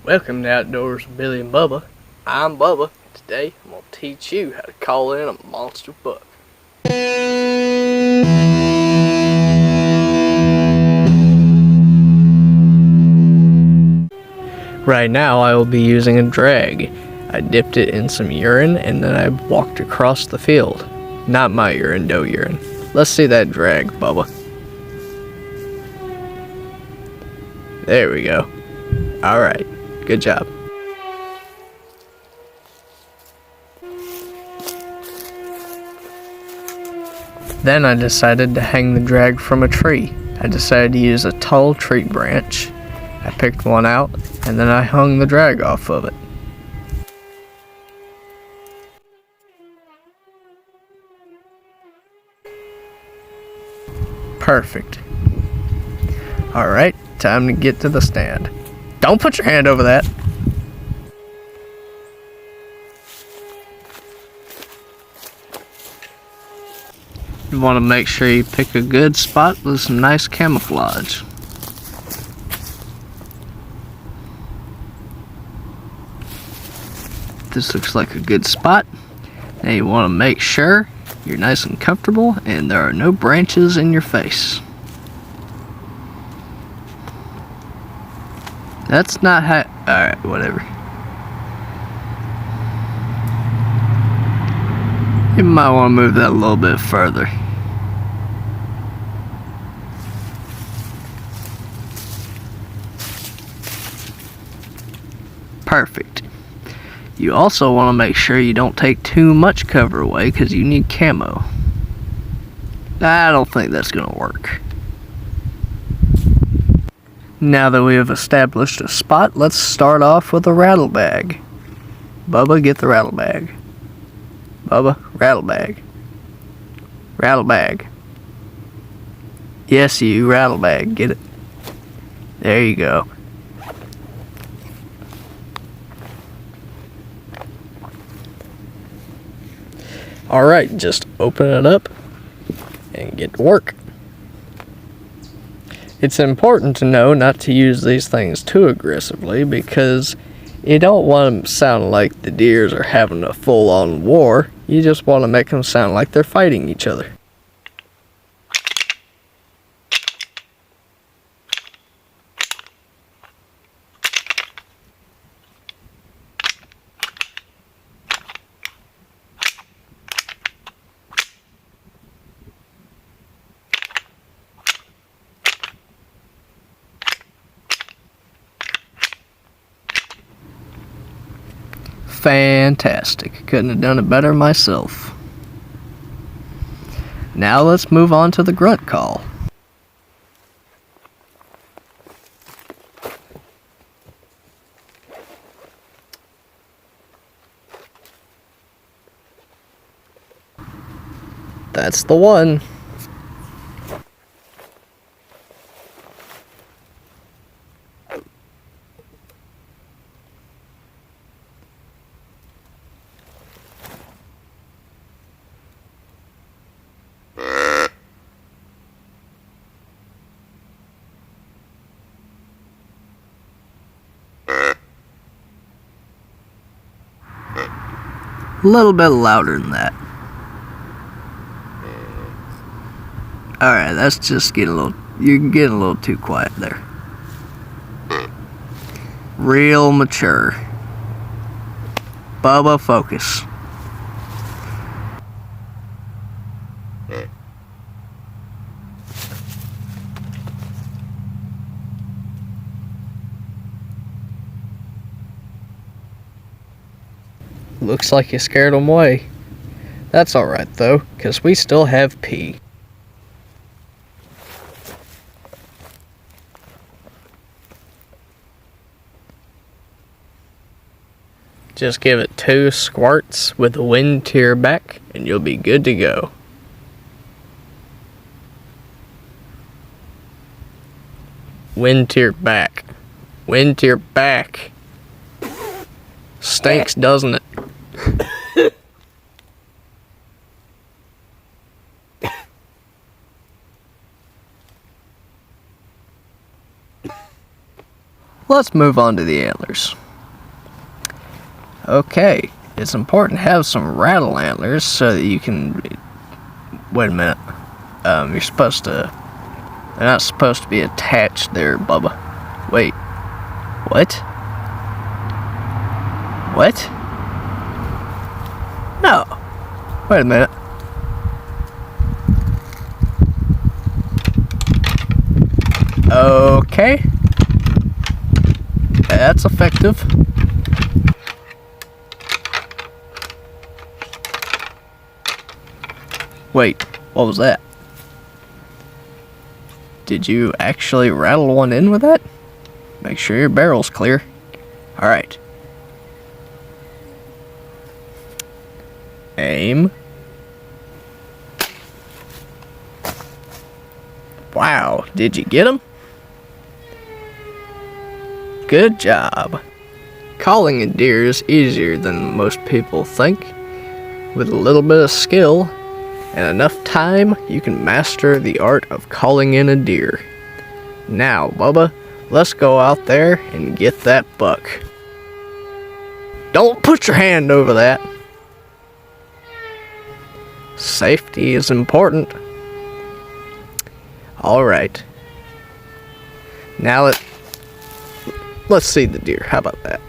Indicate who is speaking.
Speaker 1: Welcome to Outdoors with Billy and Bubba. I'm Bubba. Today I'm going to teach you how to call in a monster buck. Right now I will be using a drag. I dipped it in some urine and then I walked across the field. Not my urine, doe urine. Let's see that drag, Bubba. There we go. Alright, good job. Then I decided to hang the drag from a tree. I decided to use a tall tree branch. I picked one out and then I hung the drag off of it. Perfect. Alright, time to get to the stand. Don't put your hand over that. You want to make sure you pick a good spot with some nice camouflage. This looks like a good spot. Now you want to make sure you're nice and comfortable and there are no branches in your face. That's not how... Alright, whatever. You might want to move that a little bit further. Perfect. You also want to make sure you don't take too much cover away because you need camo. I don't think that's going to work. Now that we have established a spot, let's start off with a rattle bag. Bubba, get the rattle bag. Bubba, rattle bag. Rattle bag. Yes, you, rattle bag. Get it. There you go. Alright, just open it up and get to work. It's important to know not to use these things too aggressively because you don't want them to sound like the deers are having a full-on war. You just want to make them sound like they're fighting each other. Fantastic. Couldn't have done it better myself. Now let's move on to the grunt call. That's the one. A little bit louder than that. Alright, that's just getting a little... You're getting a little too quiet there. Real mature. Bubba, focus. Looks like you scared them away. That's alright though, because we still have pee. Just give it 2 squirts with the wind to your back and you'll be good to go. Wind to your back. Wind to your back. Stinks, doesn't it? let's move on to the antlers. Okay, it's important to have some rattle antlers so that you can... Wait a minute. You're supposed to... They're not supposed to be attached there, Bubba. Wait. What? What? No. Wait a minute. Okay. That's effective. Wait, what was that? Did you actually rattle one in with that? Make sure your barrel's clear. Alright. Aim. Wow, did you get him? Good job. Calling a deer is easier than most people think. With a little bit of skill and enough time, you can master the art of calling in a deer. Now, Bubba, let's go out there and get that buck. Don't put your hand over that. Safety is important. Alright. Now let's see the deer. How about that?